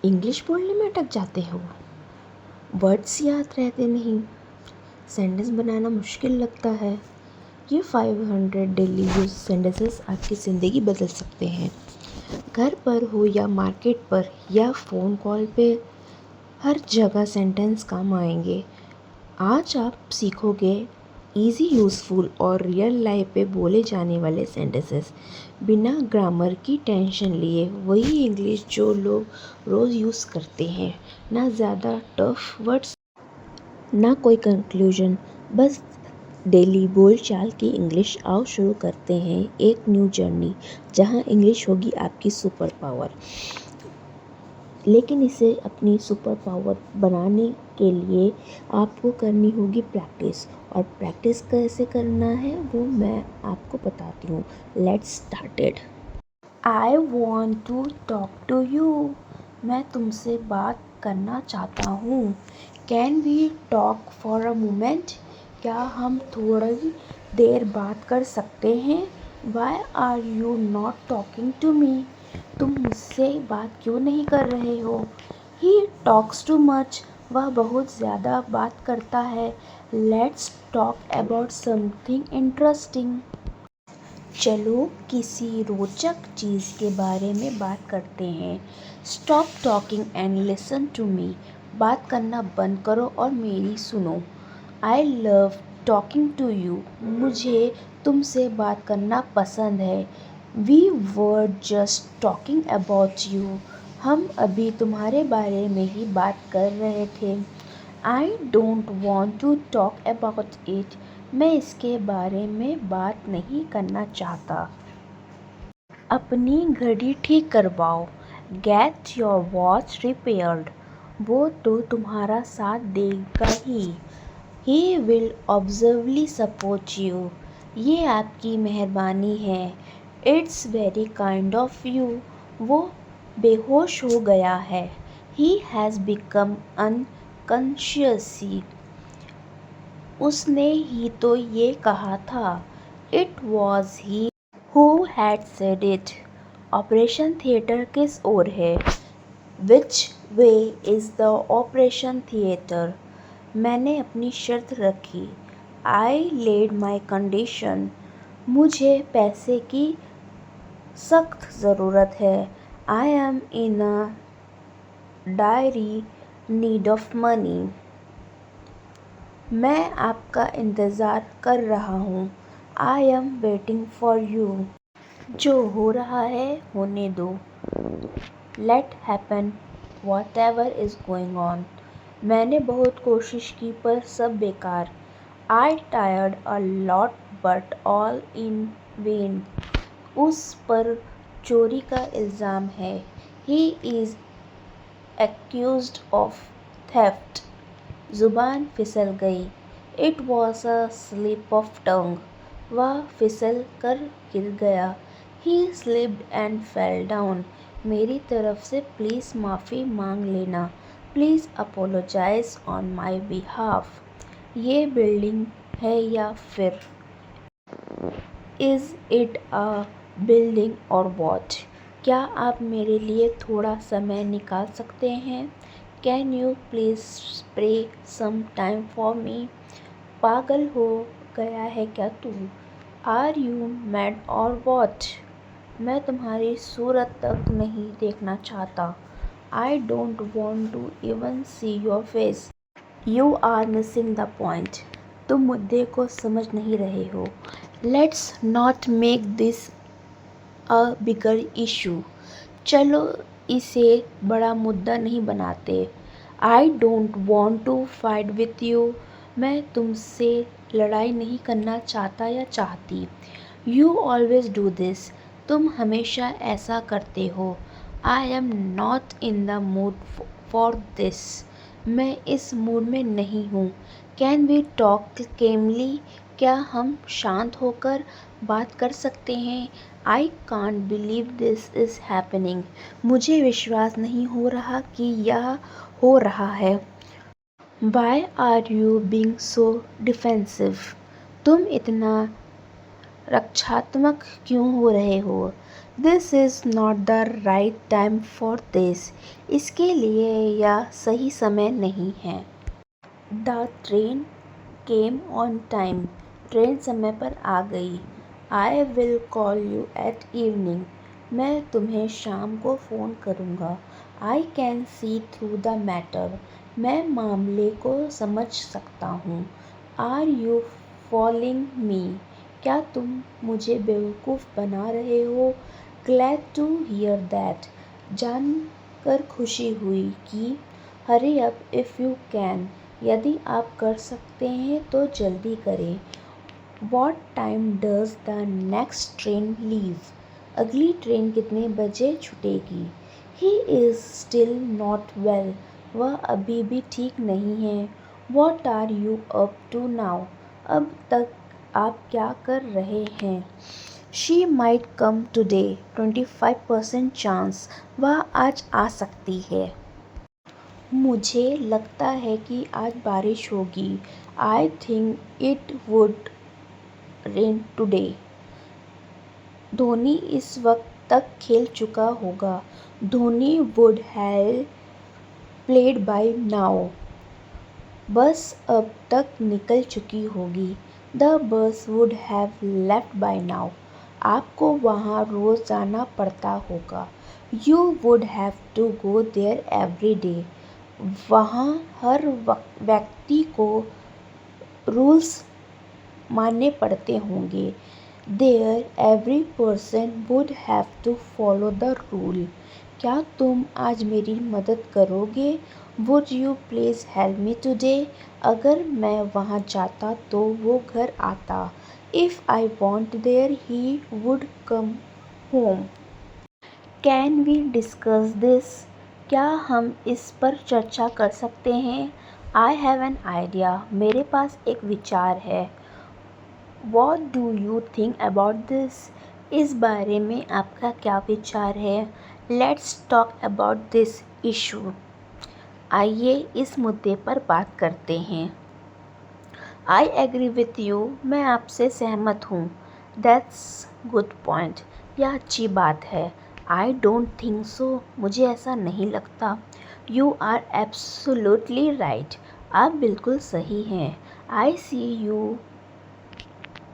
English बोलने में अटक जाते हो, वर्ड्स याद रहते नहीं, सेंटेंस बनाना मुश्किल लगता है। ये 500 डेली यूज सेंटेंसेस आपकी ज़िंदगी बदल सकते हैं। घर पर हो या मार्केट पर या फ़ोन कॉल पे, हर जगह सेंटेंस काम आएंगे। आज आप सीखोगे इजी, यूज़फुल और रियल लाइफ पे बोले जाने वाले सेंटेंसेस, बिना ग्रामर की टेंशन लिए। वही इंग्लिश जो लोग रोज़ यूज़ करते हैं। ना ज़्यादा टफ वर्ड्स, ना कोई कंक्लूजन, बस डेली बोलचाल की इंग्लिश। आओ शुरू करते हैं एक न्यू जर्नी जहां इंग्लिश होगी आपकी सुपर पावर। लेकिन इसे अपनी सुपर पावर बनाने के लिए आपको करनी होगी प्रैक्टिस, और प्रैक्टिस कैसे करना है वो मैं आपको बताती हूँ। Let's started. I want to talk to you. मैं तुमसे बात करना चाहता हूँ। Can we talk for a moment? क्या हम थोड़ी देर बात कर सकते हैं? Why are you not talking to me? तुम मुझसे बात क्यों नहीं कर रहे हो? He talks too much. वह बहुत ज़्यादा बात करता है। Let's talk about something interesting. चलो किसी रोचक चीज़ के बारे में बात करते हैं। Stop talking and listen to me. बात करना बंद करो और मेरी सुनो। I love talking to you. मुझे तुमसे बात करना पसंद है। We were just talking about you. हम अभी तुम्हारे बारे में ही बात कर रहे थे। I don't want to talk about it. मैं इसके बारे में बात नहीं करना चाहता। अपनी घड़ी ठीक करवाओ। Get your watch repaired. वो तो तुम्हारा साथ देगा ही। He will absolutely support you. ये आपकी मेहरबानी है। It's very kind of you. वो बेहोश हो गया है। He has become unconscious. उसने ही तो ये कहा था। It was he who had said it. Operation theatre किस ओर है? Which way is the operation theatre? मैंने अपनी शर्त रखी। I laid my condition. मुझे पैसे की सख्त ज़रूरत है। I am in a dire need of money. मैं आपका इंतज़ार कर रहा हूँ। I am waiting for you. जो हो रहा है होने दो। Let happen whatever is going on. मैंने बहुत कोशिश की पर सब बेकार। I tried a lot but all in vain. उस पर चोरी का इल्ज़ाम है। He is accused of theft. ज़ुबान फिसल गई। It was a slip of tongue. वह फिसल कर गिर गया। He slipped and fell down. मेरी तरफ से प्लीज़ माफ़ी मांग लेना। Please apologise on my behalf. ये बिल्डिंग है या फिर is it a building or what? क्या आप मेरे लिए थोड़ा समय निकाल सकते हैं? Can you please spare some time for me? पागल हो गया है क्या तू? Are you mad or what? मैं तुम्हारी सूरत तक नहीं देखना चाहता। आई don't want to even see your face. You are missing the point. तुम मुद्दे को समझ नहीं रहे हो। Let's not make this a bigger issue. चलो इसे बड़ा मुद्दा नहीं बनाते। I don't want to fight with you. मैं तुमसे लड़ाई नहीं करना चाहता या चाहती। You always do this. तुम हमेशा ऐसा करते हो। I am not in the mood for this. मैं इस मूड में नहीं हूँ। Can we talk calmly? क्या हम शांत होकर बात कर सकते हैं? I can't believe this is happening. मुझे विश्वास नहीं हो रहा कि यह हो रहा है। Why are you being so defensive? तुम इतना रक्षात्मक क्यों हो रहे हो? This is not the right time for this. इसके लिए यह सही समय नहीं है। The train came on time. Train समय पर आ गई। आई विल कॉल यू एट इवनिंग। मैं तुम्हें शाम को फ़ोन करूँगा। I can see through the matter. मैं मामले को समझ सकता हूँ। आर यू फॉलोइंग मी? क्या तुम मुझे बेवकूफ़ बना रहे हो? Glad to hear that. जानकर खुशी हुई कि hurry up if you can. यदि आप कर सकते हैं तो जल्दी करें। What time does the next train leave? अगली ट्रेन कितने बजे छूटेगी? He is still not well. वह अभी भी ठीक नहीं है। What are you up to now? अब तक आप क्या कर रहे हैं? She might come today. 25% chance. वह आज आ सकती है। मुझे लगता है कि आज बारिश होगी। I think it would rain today. Dhoni इस वक्त तक खेल चुका होगा। Dhoni would have played by now. बस अब तक निकल चुकी होगी। The bus would have left by now. आपको वहाँ रोज़ जाना पड़ता होगा। You would have to go there every day. वहाँ हर व्यक्ति को रूल्स मानने पड़ते होंगे। There every person would have to follow the rule. क्या तुम आज मेरी मदद करोगे? Would you please help me today? अगर मैं वहाँ जाता तो वो घर आता। If I went there he would come home. Can we discuss this? क्या हम इस पर चर्चा कर सकते हैं? I have an idea. मेरे पास एक विचार है। What do you think about this? इस बारे में आपका क्या विचार है? Let's talk about this issue. आइए इस मुद्दे पर बात करते हैं। I agree with you. मैं आपसे सहमत हूँ। That's good point. यह अच्छी बात है। I don't think so. मुझे ऐसा नहीं लगता। You are absolutely right. आप बिल्कुल सही हैं। I see you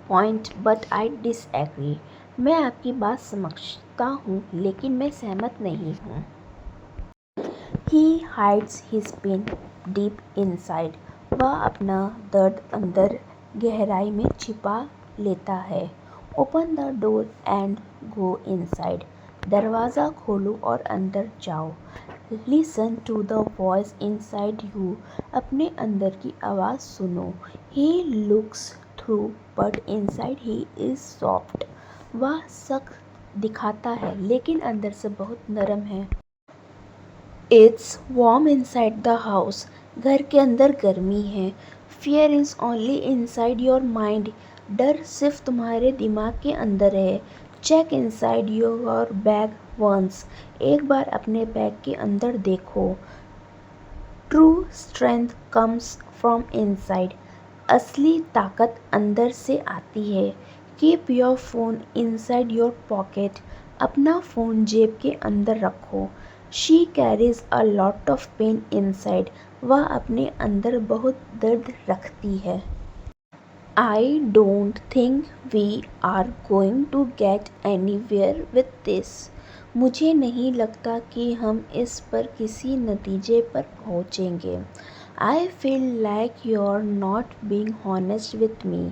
point but I disagree. मैं आपकी बात समझता हूँ लेकिन मैं सहमत नहीं हूँ। He hides his pain deep inside. वह अपना दर्द अंदर गहराई में छिपा लेता है। Open the door and go inside. दरवाज़ा खोलो और अंदर जाओ। Listen to the voice inside you. अपने अंदर की आवाज़ सुनो। He looks through but inside he is soft. वह सख्त दिखाता है लेकिन अंदर से बहुत नरम है। It's warm inside the house. घर के अंदर गर्मी है। Fear is only inside your mind. डर सिर्फ तुम्हारे दिमाग के अंदर है। Check inside your bag once. एक बार अपने बैग के अंदर देखो। True strength comes from inside. असली ताकत अंदर से आती है। Keep your phone inside your pocket. अपना फ़ोन जेब के अंदर रखो। She carries a lot of pain inside. वह अपने अंदर बहुत दर्द रखती है। I don't think we are going to get anywhere with this. मुझे नहीं लगता कि हम इस पर किसी नतीजे पर पहुँचेंगे। I feel like you're not being honest with me.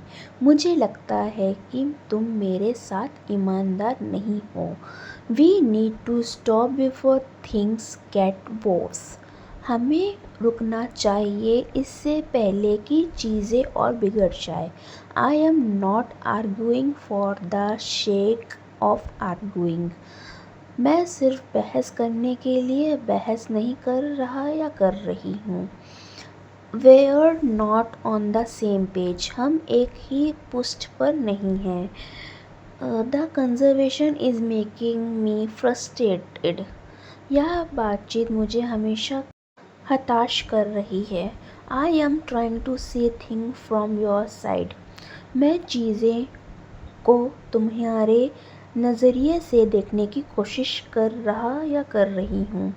मुझे लगता है कि तुम मेरे साथ ईमानदार नहीं हो। We need to stop before things get worse. हमें रुकना चाहिए इससे पहले कि चीज़ें और बिगड़ जाए। I am not arguing for the sake of arguing. मैं सिर्फ बहस करने के लिए बहस नहीं कर रहा या कर रही हूँ। We're not on the same page. हम एक ही पुष्ठ पर नहीं हैं। The conversation is making me frustrated. यह बातचीत मुझे हमेशा हताश कर रही है। I am trying to see things from your side. मैं चीज़ें को तुम्हारे नज़रिए से देखने की कोशिश कर रहा या कर रही हूँ।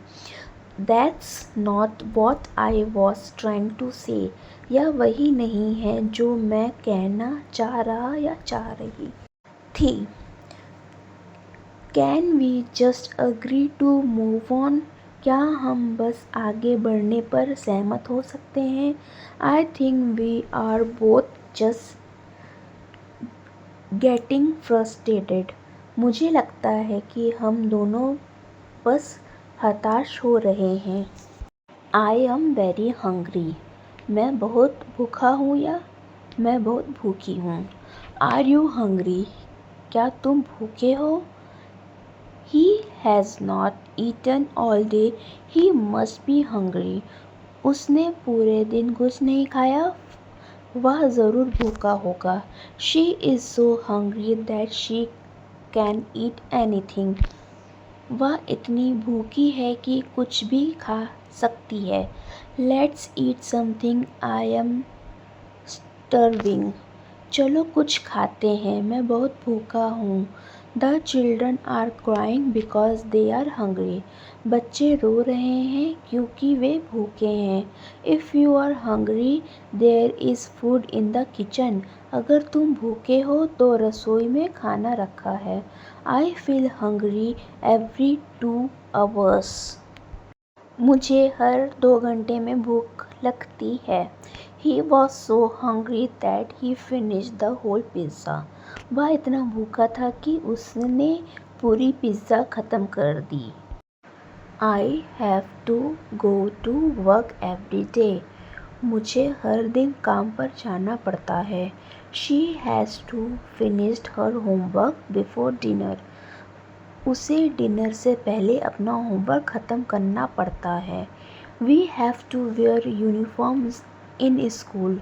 That's not what I was trying to say. यह वही नहीं है जो मैं कहना चाह रहा या चाह रही थी। Can we just agree to move on? क्या हम बस आगे बढ़ने पर सहमत हो सकते हैं? I think we are both just getting frustrated. मुझे लगता है कि हम दोनों बस हताश हो रहे हैं। I am very hungry. मैं बहुत भूखा हूँ या मैं बहुत भूखी हूँ। Are you hungry? क्या तुम भूखे हो? He has not eaten all day. He must be hungry. उसने पूरे दिन कुछ नहीं खाया, वह ज़रूर भूखा होगा। She is so hungry that she can eat anything. वह इतनी भूखी है कि कुछ भी खा सकती है। Let's eat something. I am starving. चलो कुछ खाते हैं, मैं बहुत भूखा हूँ। The children are crying because they are hungry. बच्चे रो रहे हैं क्योंकि वे भूखे हैं। If you are hungry, there is food in the kitchen. अगर तुम भूखे हो तो रसोई में खाना रखा है। I feel hungry every 2 hours. मुझे हर 2 घंटे में भूख लगती है। He was so hungry that he finished the whole pizza. वह इतना भूखा था कि उसने पूरी पिज़्ज़ा ख़त्म कर दी। I have to go to work every day. मुझे हर दिन काम पर जाना पड़ता है। She has to finish her homework before dinner. उसे डिनर से पहले अपना होमवर्क ख़त्म करना पड़ता है। We have to wear uniforms in school.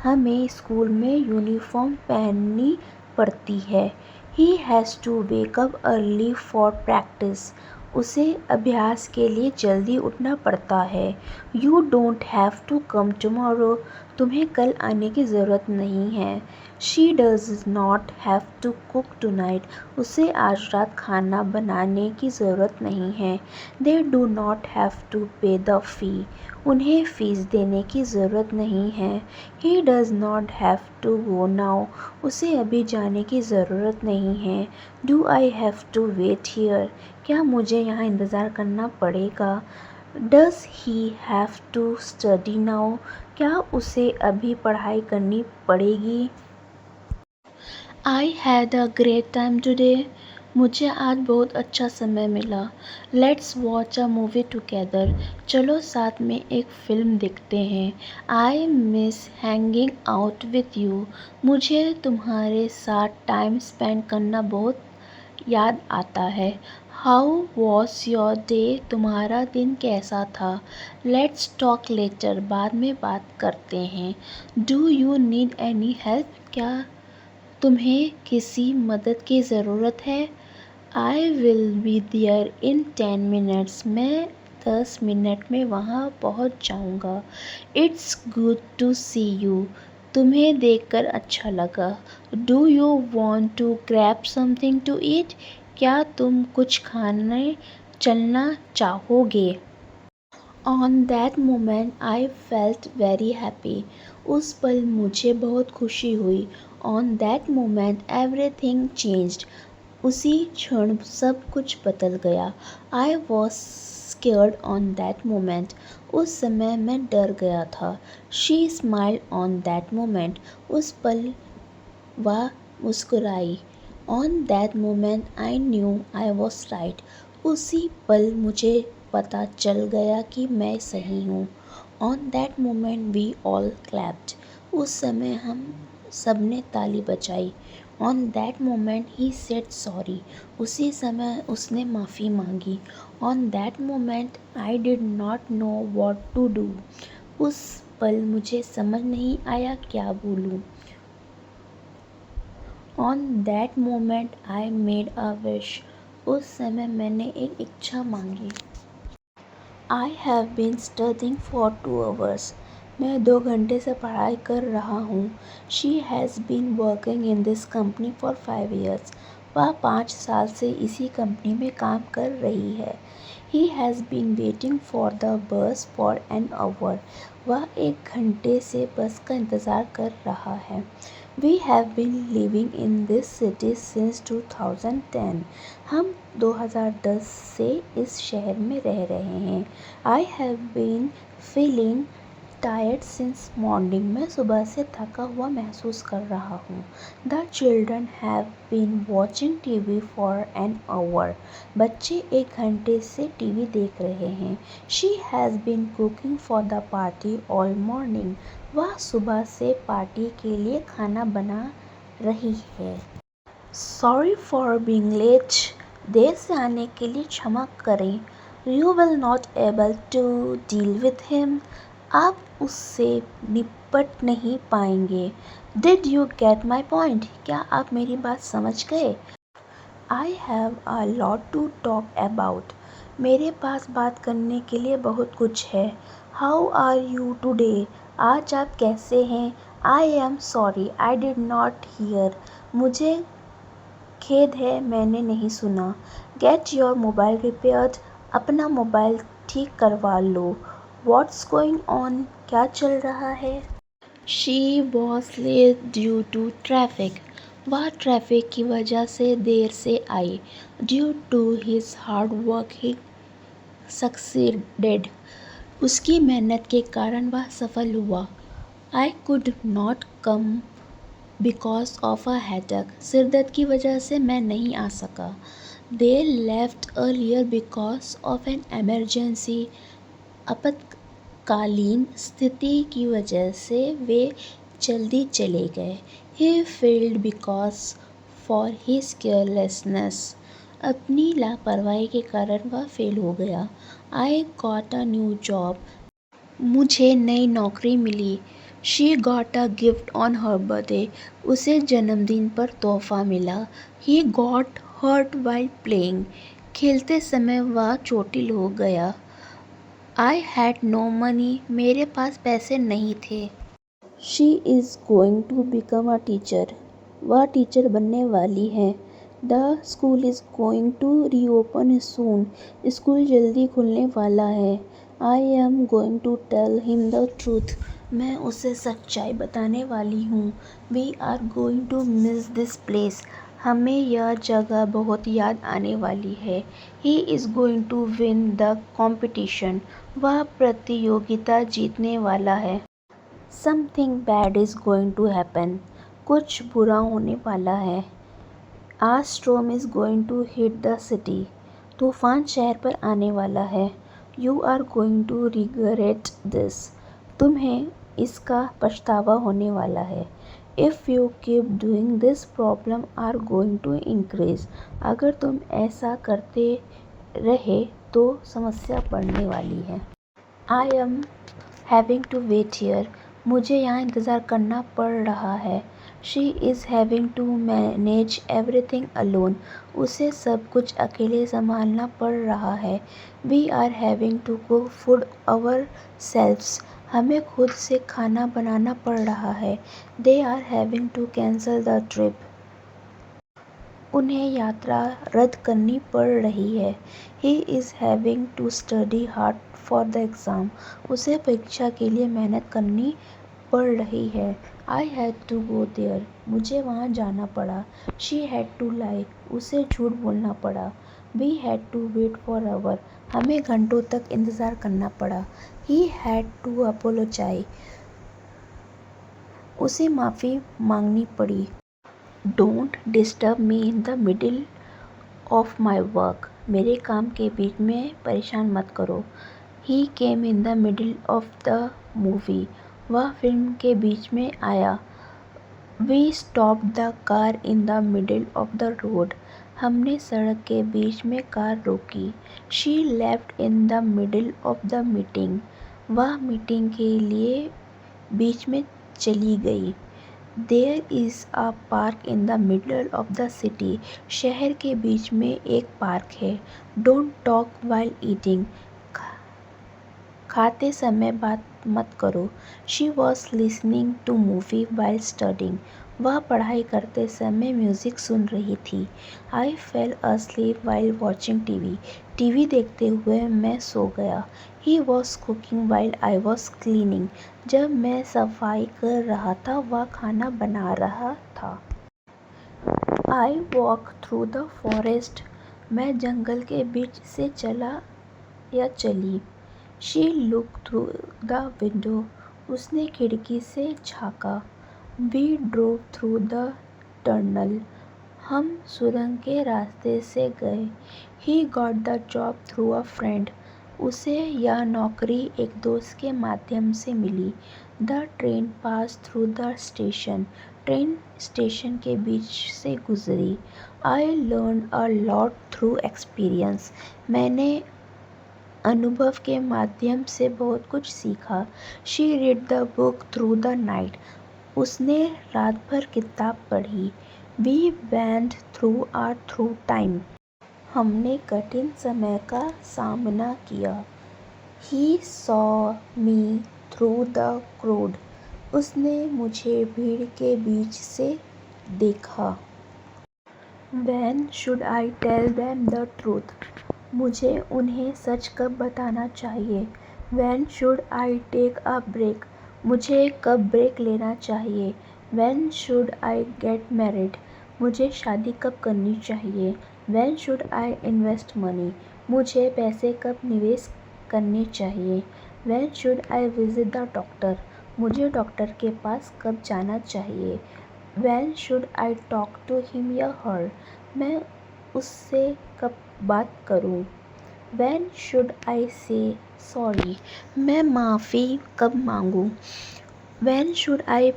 हमें स्कूल में यूनिफॉर्म पहननी पड़ती है। He has to wake up early for practice. उसे अभ्यास के लिए जल्दी उठना पड़ता है। You don't have to come tomorrow. तुम्हें कल आने की ज़रूरत नहीं है। She does not have to cook tonight. उसे आज रात खाना बनाने की ज़रूरत नहीं है। They do not have to pay the fee. उन्हें फ़ीस देने की ज़रूरत नहीं है। He does not have to go now. उसे अभी जाने की ज़रूरत नहीं है। Do I have to wait here? क्या मुझे यहाँ इंतज़ार करना पड़ेगा? Does he have to study now? क्या उसे अभी पढ़ाई करनी पड़ेगी? I had a great time today. मुझे आज बहुत अच्छा समय मिला। Let's watch a movie together. चलो साथ में एक फ़िल्म देखते हैं। I miss hanging out with you. मुझे तुम्हारे साथ टाइम स्पेंड करना बहुत याद आता है। How was your day? तुम्हारा दिन कैसा था? Let's talk later. बाद में बात करते हैं। Do you need any help? क्या तुम्हें किसी मदद की ज़रूरत है? I will be there in 10 minutes. मैं 10 मिनट में वहाँ पहुँच जाऊँगा। It's good to see you. तुम्हें देखकर अच्छा लगा। Do you want to grab something to eat? क्या तुम कुछ खाने चलना चाहोगे? On that moment I felt very happy. उस पल मुझे बहुत खुशी हुई। On that moment everything changed. उसी क्षण सब कुछ बदल गया। I was scared on that moment. उस समय मैं डर गया था। She smiled on that moment. उस पल वह मुस्कुराई। On that moment I knew I was right. उसी पल मुझे पता चल गया कि मैं सही हूँ। On that moment we all clapped. उस समय हम सब ने ताली बजाई। On that moment he said sorry. उसी समय उसने माफ़ी मांगी। On that moment I did not know what to do. उस पल मुझे समझ नहीं आया क्या बोलूँ। On that moment I made a wish. उस समय मैंने एक इच्छा मांगी। I have been studying for 2 hours. मैं 2 घंटे से पढ़ाई कर रहा हूँ। She has been working in this company for 5 years. वह 5 साल से इसी कंपनी में काम कर रही है। He has been waiting for the bus for an hour. वह 1 घंटे से बस का इंतज़ार कर रहा है। We have been living in this city since 2010. हम 2010 से इस शहर में रह रहे हैं। I have been feeling tired since morning. मैं सुबह से थका हुआ महसूस कर रहा हूँ। The children have been watching TV for an hour. बच्चे 1 घंटे से टीवी देख रहे हैं। She has been cooking for the party all morning. वह सुबह से पार्टी के लिए खाना बना रही है। Sorry for being late. देर से आने के लिए क्षमा करें। You will not able to deal with him. आप उससे निपट नहीं पाएंगे। Did you get my point? क्या आप मेरी बात समझ गए? I have a lot to talk about. मेरे पास बात करने के लिए बहुत कुछ है। How are you today? आज आप कैसे हैं? I am sorry I did not here. मुझे खेद है, मैंने नहीं सुना। Get your mobile repaired. अपना मोबाइल ठीक करवा लो। What's going on? क्या चल रहा है? She was late due to traffic. वह ट्रैफिक की वजह से देर से आई। Due to his hard work he succeeded. उसकी मेहनत के कारण वह सफल हुआ। I could not come because of a headache. सिरदर्द की वजह से मैं नहीं आ सका। They left earlier because of an emergency. आपातकालीन स्थिति की वजह से वे जल्दी चले गए। He failed because for his carelessness. अपनी लापरवाही के कारण वह फेल हो गया। I got a new job. मुझे नई नौकरी मिली। She got a gift on her birthday. उसे जन्मदिन पर तोहफा मिला। He got hurt while playing. खेलते समय वह चोटिल हो गया। I had no money. मेरे पास पैसे नहीं थे। She is going to become a teacher. वह टीचर बनने वाली है। The school is going to reopen soon. School जल्दी खुलने वाला है। I am going to tell him the truth. मैं उसे सच्चाई बताने वाली हूँ। We are going to miss this place. हमें यह जगह बहुत याद आने वाली है। He is going to win the competition. वह प्रतियोगिता जीतने वाला है। Something bad is going to happen. कुछ बुरा होने वाला है। A storm is going to hit the city. तूफान शहर पर आने वाला है। You are going to regret this. तुम्हें इसका पछतावा होने वाला है। If you keep doing this problem are going to increase. अगर तुम ऐसा करते रहे तो समस्या बढ़ने वाली है। I am having to wait here. मुझे यहाँ इंतज़ार करना पड़ रहा है। She is having to manage everything alone. उसे सब कुछ अकेले संभालना पड़ रहा है। We are having to cook food ourselves. हमें खुद से खाना बनाना पड़ रहा है। They are having to cancel the trip. उन्हें यात्रा रद्द करनी पड़ रही है। He is having to study hard for the exam. उसे परीक्षा के लिए मेहनत करनी पड़ रही है। I had to go there. मुझे वहाँ जाना पड़ा। She had to lie. उसे झूठ बोलना पड़ा। We had to wait for hour. हमें घंटों तक इंतज़ार करना पड़ा। He had to apologise. उसे माफ़ी मांगनी पड़ी। Don't disturb me in the middle of my work. मेरे काम के बीच में परेशान मत करो। He came in the middle of the movie. वह फिल्म के बीच में आया। We stopped the car in the middle of the road. हमने सड़क के बीच में कार रोकी। She left in the middle of the meeting. वह मीटिंग के लिए बीच में चली गई। There is a park in the middle of the city. शहर के बीच में एक पार्क है। Don't talk while eating. खाते समय बात मत करो। She was listening to movie while studying. वह पढ़ाई करते समय म्यूज़िक सुन रही थी। I fell asleep while watching TV. TV देखते हुए मैं सो गया। He was cooking while I was cleaning। जब मैं सफाई कर रहा था वह खाना बना रहा था। I walk through the forest. मैं जंगल के बीच से चला या चली। She look through the window. उसने खिड़की से झाँका। We drove through the tunnel. हम सुरंग के रास्ते से गए। He got the job through a friend. उसे यह नौकरी एक दोस्त के माध्यम से मिली। The train pass through the station. Train station के बीच से गुजरी। I learn a lot through experience. मैंने अनुभव के माध्यम से बहुत कुछ सीखा। She read the book through the night. उसने रात भर किताब पढ़ी। We went through time. हमने कठिन समय का सामना किया। He saw me through the crowd. उसने मुझे भीड़ के बीच से देखा। When should I tell them the truth? मुझे उन्हें सच कब बताना चाहिए। When should I take a break? मुझे कब ब्रेक लेना चाहिए। When should I get married? मुझे शादी कब करनी चाहिए। When should I invest money? मुझे पैसे कब निवेश करने चाहिए। When should I visit the doctor? मुझे डॉक्टर के पास कब जाना चाहिए। When should I talk to him या her? मैं उससे कब बात करूं। When should I say sorry? मैं माफ़ी कब मांगूं। When should I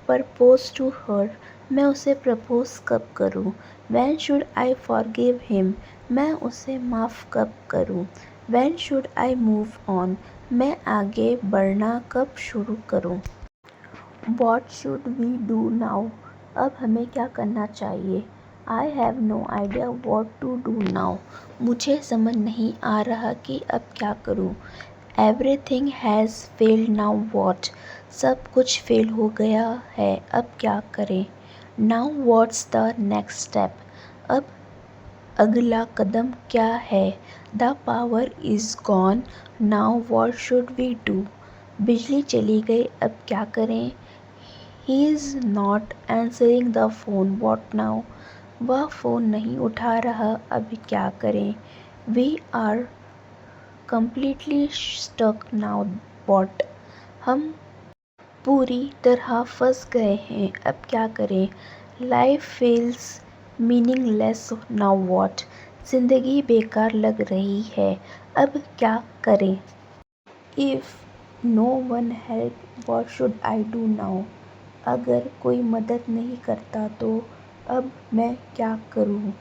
propose to her? मैं उसे प्रपोज कब करूं। When should I forgive him? मैं उसे माफ़ कब करूं। When should I move on? मैं आगे बढ़ना कब शुरू करूं। What should we do now? अब हमें क्या करना चाहिए। I have no idea what to do now. मुझे समझ नहीं आ रहा कि अब क्या करूं। Everything has failed now what? सब कुछ फेल हो गया है, अब क्या करें। Now what's the next step? अब अगला कदम क्या है। The power is gone. Now what should we do? बिजली चली गई, अब क्या करें। He is not answering the phone. What now? वह फ़ोन नहीं उठा रहा, अब क्या करें। We are completely stuck now. What? हम पूरी तरह फंस गए हैं, अब क्या करें। Life feels meaningless now. What? ज़िंदगी बेकार लग रही है, अब क्या करें। If no one help, what should I do now? अगर कोई मदद नहीं करता तो अब मैं क्या करूं।